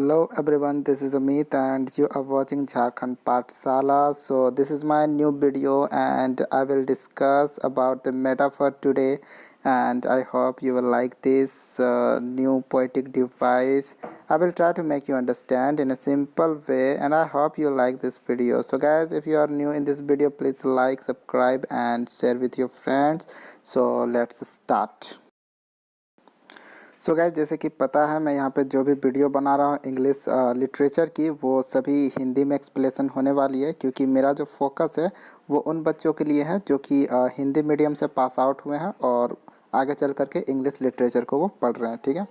Hello everyone, this is Amit and you are watching Jharkhand Pathshala. So this is my new video and I will discuss about the metaphor today, and I hope you will like this new poetic device. I will try to make you understand in a simple way and I hope you like this video. So guys, if you are new in this video, please like, subscribe and share with your friends. So let's start. So guys, जैसे कि पता है मैं यहाँ पे जो भी video बना रहा हूँ इंग्लिश लिटरेचर की, वो सभी हिंदी में एक्सप्लेनेशन होने वाली है, क्योंकि मेरा जो फोकस है वो उन बच्चों के लिए है जो कि हिंदी मीडियम से पास आउट हुए हैं और आगे चल करके इंग्लिश लिटरेचर को वो पढ़ रहे हैं। ठीक है,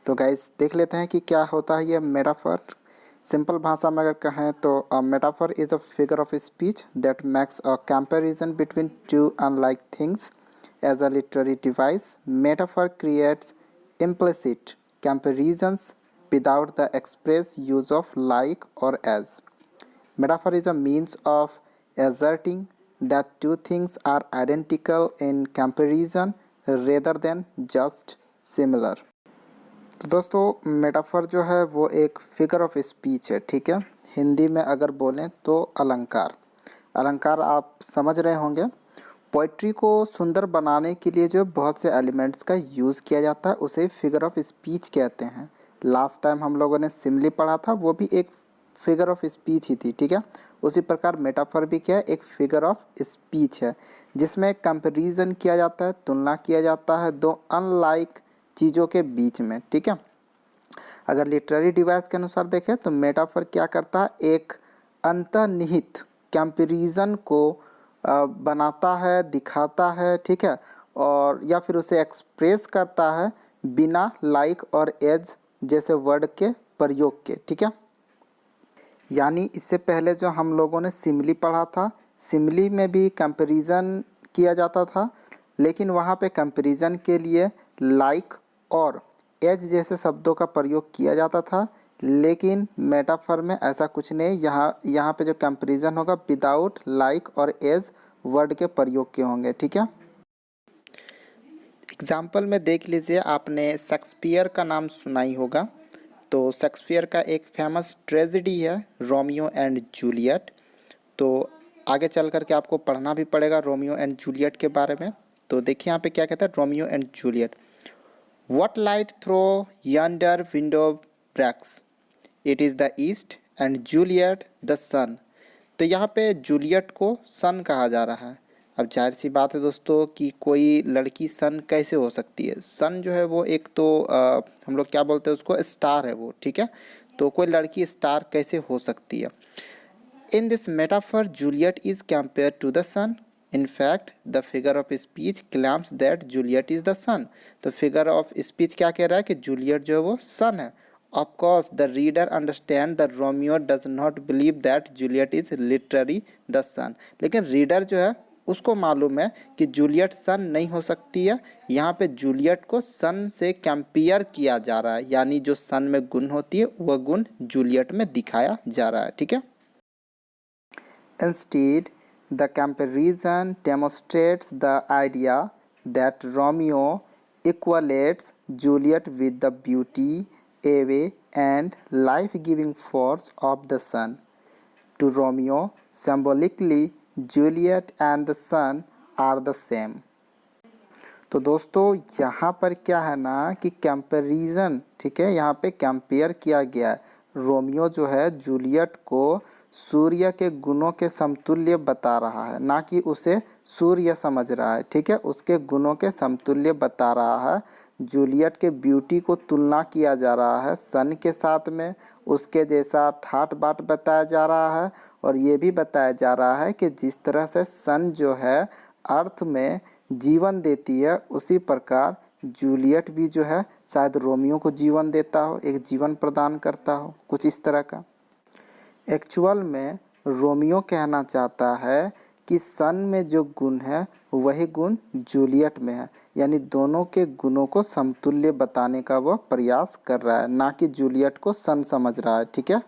तो गाइस देख लेते हैं कि क्या होता है ये मेटाफर। सिंपल भाषा में अगर कहें तो metaphor is a figure of speech that makes a comparison between two unlike things as a literary device. Metaphor creates implicit comparisons without the express use of like or as. Metaphor is a means of asserting that two things are identical in comparison rather than just similar. तो दोस्तों, metaphor जो है वो एक figure of speech है। ठीक है, हिंदी में अगर बोलें तो अलंकार। अलंकार आप समझ रहे होंगे। पोइट्री को सुंदर बनाने के लिए जो बहुत से एलिमेंट्स का यूज़ किया जाता है उसे फिगर ऑफ स्पीच कहते हैं। लास्ट टाइम हम लोगों ने सिमिली पढ़ा था, वो भी एक फिगर ऑफ स्पीच ही थी। ठीक है, उसी प्रकार मेटाफर भी क्या है, एक फिगर ऑफ स्पीच है जिसमें कंपैरिजन किया जाता है, तुलना किया जाता है दो अनलाइक चीज़ों के बीच में। ठीक है, अगर लिटरेरी डिवाइस के अनुसार देखें तो मेटाफर क्या करता है, एक अंतर्निहित कंपैरिजन को बनाता है, दिखाता है। ठीक है, और या फिर उसे एक्सप्रेस करता है बिना लाइक और एज जैसे वर्ड के प्रयोग के। ठीक है, यानी इससे पहले जो हम लोगों ने सिमिली पढ़ा था, सिमिली में भी कंपैरिजन किया जाता था, लेकिन वहाँ पे कंपैरिजन के लिए लाइक और एज जैसे शब्दों का प्रयोग किया जाता था। लेकिन मेटाफर में ऐसा कुछ नहीं, यहाँ पे जो कंपैरिजन होगा विदाउट लाइक और एज वर्ड के प्रयोग के होंगे। ठीक है, एग्जाम्पल में देख लीजिए, आपने शेक्सपियर का नाम सुना ही होगा। तो शेक्सपियर का एक फेमस ट्रेजेडी है रोमियो एंड जूलियट। तो आगे चल करके आपको पढ़ना भी पड़ेगा रोमियो एंड जूलियट के बारे में। तो देखिए यहाँ पे क्या कहता है, Romeo and Juliet. What light through yonder window breaks? It is the east and Juliet the sun. तो यहाँ पे जूलियट को सन कहा जा रहा है। अब जाहिर सी बात है दोस्तों कि कोई लड़की सन कैसे हो सकती है। सन जो है वो एक तो हम लोग क्या बोलते हैं उसको, स्टार है वो। ठीक है, तो कोई लड़की स्टार कैसे हो सकती है। In this metaphor Juliet is compare to the sun. In fact, the figure of speech claims that Juliet is the sun. तो figure of speech क्या कह रहा है कि जूलियट जो है वो सन है। Of course, the reader understand that Romeo does not believe that Juliet is literally the sun. लेकिन रीडर जो है उसको मालूम है कि जूलियट सन नहीं हो सकती है। यहाँ पे जूलियट को सन से कंपेयर किया जा रहा है, यानी जो सन में गुण होती है वह गुण जूलियट में दिखाया जा रहा है। ठीक है, Instead, the comparison demonstrates the idea that Romeo equates Juliet with the beauty, away, and life-giving force of the sun. To Romeo, symbolically, Juliet and the sun are the same. तो दोस्तों यहाँ पर क्या है ना कि कंपैरिजन, ठीक है, यहाँ पे कंपेयर किया गया है। रोमियो जो है जूलियट को सूर्य के गुणों के समतुल्य बता रहा है, ना कि उसे सूर्य समझ रहा है। ठीक है, उसके गुणों के समतुल्य बता रहा है। जूलियट के ब्यूटी को तुलना किया जा रहा है सन के साथ में, उसके जैसा ठाट बाट बताया जा रहा है। और ये भी बताया जा रहा है कि जिस तरह से सन जो है अर्थ में जीवन देती है, उसी प्रकार जूलियट भी जो है शायद रोमियो को जीवन देता हो, एक जीवन प्रदान करता हो, कुछ इस तरह का। एक्चुअल में रोमियो कहना चाहता है कि सन में जो गुण है वही गुण जूलियट में है, यानी दोनों के गुणों को समतुल्य बताने का वह प्रयास कर रहा है, ना कि जूलियट को सन समझ रहा है। ठीक है,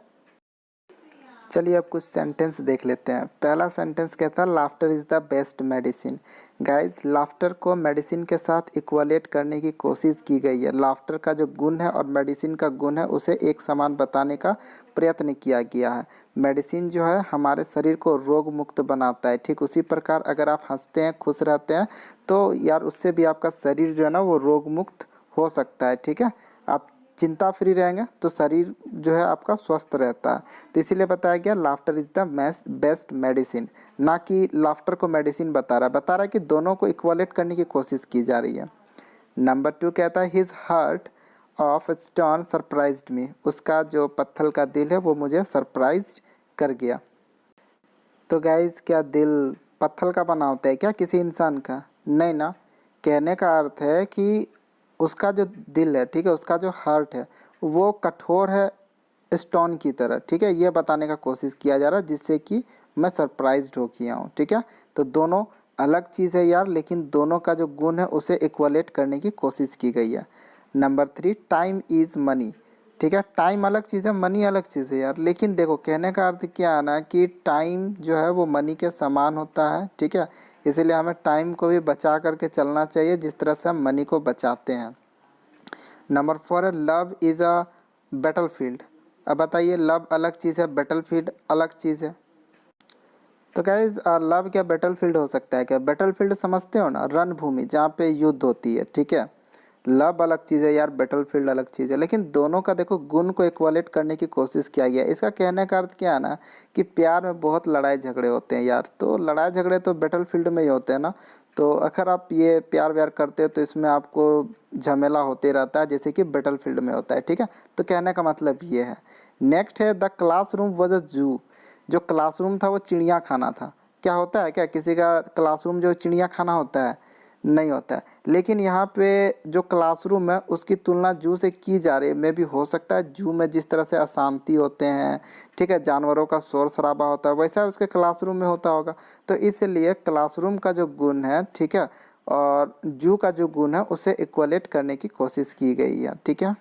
चलिए अब कुछ सेंटेंस देख लेते हैं। पहला सेंटेंस कहता है laughter is the best medicine. Guys, laughter को मेडिसिन के साथ इक्वलेट करने की कोशिश की गई है। लाफ्टर का जो गुण है और मेडिसिन का गुण है उसे एक समान बताने का प्रयत्न किया गया है। मेडिसिन जो है हमारे शरीर को रोग मुक्त बनाता है, ठीक उसी प्रकार अगर आप हंसते हैं, खुश रहते हैं तो यार उससे भी आपका शरीर जो है ना वो रोग मुक्त हो सकता है, ठीक है। आप चिंता फ्री रहेंगे तो शरीर जो है आपका स्वस्थ रहता है। तो इसीलिए बताया गया laughter is the best medicine, ना कि लाफ्टर को मेडिसिन बता रहा है कि दोनों को इक्वलेट करने की कोशिश की जा रही है। नंबर 2 कहता है his heart of stone surprised me. उसका जो पत्थर का दिल है वो मुझे सरप्राइज कर गया। तो गाइज, क्या दिल पत्थर का बना होता है क्या किसी इंसान का? नहीं ना। कहने का अर्थ है कि उसका जो दिल है, ठीक है, उसका जो हार्ट है वो कठोर है स्टोन की तरह, ठीक है। ये बताने का कोशिश किया जा रहा है जिससे कि मैं सरप्राइज्ड हो किया हूँ, ठीक है। तो दोनों अलग चीज़ है यार, लेकिन दोनों का जो गुण है उसे इक्वलेट करने की कोशिश की गई है। Number 3 time is money. ठीक है, टाइम अलग चीज़ है, मनी अलग चीज़ है यार। लेकिन देखो कहने का अर्थ क्या है ना कि टाइम जो है वो मनी के समान होता है, ठीक है। इसीलिए हमें टाइम को भी बचा करके चलना चाहिए जिस तरह से हम मनी को बचाते हैं। नंबर 4 है love is a battle field. अब बताइए, लव अलग चीज़ है, बैटल फील्ड अलग चीज़ है। तो गाइज लव क्या बैटल फील्ड हो सकता है क्या? बैटल फील्ड समझते हो ना, रणभूमि जहाँ पे युद्ध होती है, ठीक है। लव अलग चीज़ है यार, बैटल फील्ड अलग चीज़ है, लेकिन दोनों का देखो गुण को इक्वलेट करने की कोशिश किया गया। इसका कहने का अर्थ क्या है ना कि प्यार में बहुत लड़ाई झगड़े होते हैं यार, तो लड़ाई झगड़े तो बैटल फील्ड में ही होते हैं ना। तो अगर आप ये प्यार व्यार करते हो तो इसमें आपको झमेला होते रहता है जैसे कि बैटल फील्ड में होता है, ठीक है। तो कहने का मतलब ये है। नेक्स्ट है द क्लासरूम वॉज अ जू। जो क्लासरूम था वो चिड़िया खाना था। क्या होता है क्या किसी का क्लासरूम जो चिड़िया खाना होता है? नहीं होता है। लेकिन यहाँ पे जो क्लासरूम है उसकी तुलना जू से की जा रही है। मे भी हो सकता है जू में जिस तरह से अशांति होते हैं, ठीक है, जानवरों का शोर शराबा होता है, वैसा उसके क्लासरूम में होता होगा। तो इसलिए क्लासरूम का जो गुण है, ठीक है, और जू का जो गुण है उसे इक्वलेट करने की कोशिश की गई है, ठीक है।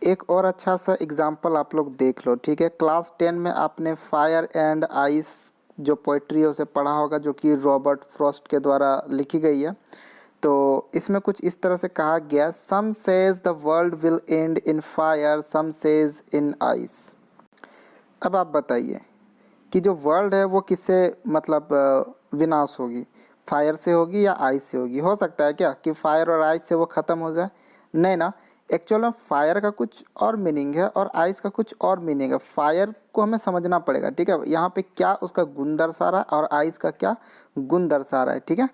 एक और अच्छा सा एग्जाम्पल आप लोग देख लो, ठीक है। क्लास 10 में आपने फायर एंड आइस जो पोइट्री है उसे पढ़ा होगा, जो कि रॉबर्ट फ्रॉस्ट के द्वारा लिखी गई है। तो इसमें कुछ इस तरह से कहा गया, some says the world will end in fire, some says in ice. अब आप बताइए कि जो वर्ल्ड है वो किससे मतलब विनाश होगी? फायर से होगी या आइस से होगी? हो सकता है क्या कि फायर और आइस से वो ख़त्म हो जाए? नहीं ना। एक्चुअल में फायर का कुछ और मीनिंग है और आइस का कुछ और मीनिंग है। फायर को हमें समझना पड़ेगा, ठीक है। यहाँ पे क्या उसका गुण दर्शा रहा है और आइस का क्या गुण दर्शा रहा है, ठीक है।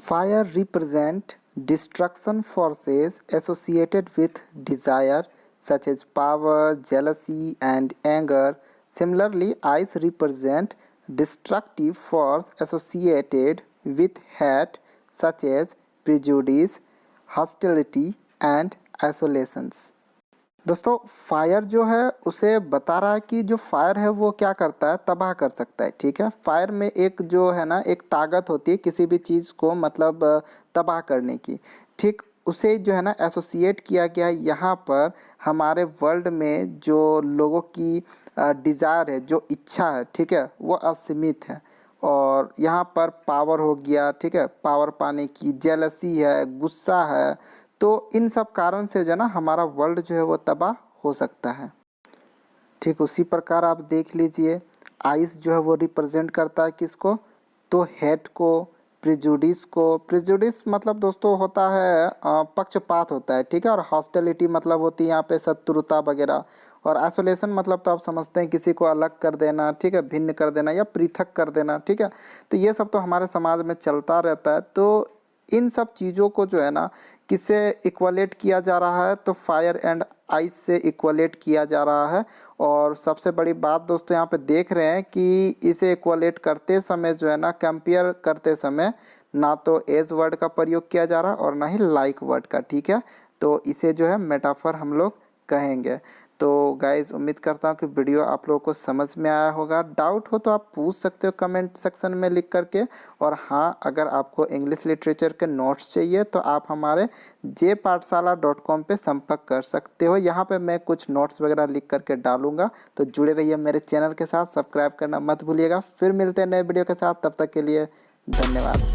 Fire represent destruction forces associated with desire such as power, jealousy, and anger. Similarly, ice represent destructive force associated with hate such as prejudice, hostility, and isolations. दोस्तों फायर जो है उसे बता रहा है कि जो फायर है वो क्या करता है, तबाह कर सकता है, ठीक है। फायर में एक जो है ना एक ताकत होती है किसी भी चीज़ को मतलब तबाह करने की, ठीक। उसे जो है ना एसोसिएट किया गया है यहाँ पर हमारे वर्ल्ड में जो लोगों की डिज़ायर है, जो इच्छा है, ठीक है, वो असीमित है। और यहाँ पर पावर हो गया, ठीक है, पावर पाने की, जेलसी है, गुस्सा है। तो इन सब कारण से जो है ना हमारा वर्ल्ड जो है वो तबाह हो सकता है। ठीक उसी प्रकार आप देख लीजिए, आइस जो है वो रिप्रेजेंट करता है किसको? तो हेट को, प्रिजुडिस को। प्रिजुडिस मतलब दोस्तों होता है पक्षपात होता है, ठीक है। और हॉस्टिलिटी मतलब होती है यहाँ पे शत्रुता वगैरह। और आइसोलेशन मतलब तो आप समझते हैं किसी को अलग कर देना, ठीक है, भिन्न कर देना या पृथक कर देना, ठीक है। तो ये सब तो हमारे समाज में चलता रहता है। तो इन सब चीज़ों को जो है ना किससे इक्वलेट किया जा रहा है? तो फायर एंड आइस से इक्वलेट किया जा रहा है। और सबसे बड़ी बात दोस्तों यहाँ पे देख रहे हैं कि इसे इक्वलेट करते समय जो है ना, कंपेयर करते समय ना तो एज वर्ड का प्रयोग किया जा रहा और ना ही लाइक वर्ड का, ठीक है। तो इसे जो है मेटाफर हम लोग कहेंगे। तो तो गाइज़ उम्मीद करता हूँ कि वीडियो आप लोगों को समझ में आया होगा। डाउट हो तो आप पूछ सकते हो कमेंट सेक्शन में लिख करके। और हाँ, अगर आपको इंग्लिश लिटरेचर के नोट्स चाहिए तो आप हमारे jpathshala.com पे संपर्क कर सकते हो। यहाँ पे मैं कुछ नोट्स वगैरह लिख करके डालूँगा, तो जुड़े रहिए मेरे चैनल के साथ, सब्सक्राइब करना मत भूलिएगा। फिर मिलते हैं नए वीडियो के साथ, तब तक के लिए धन्यवाद।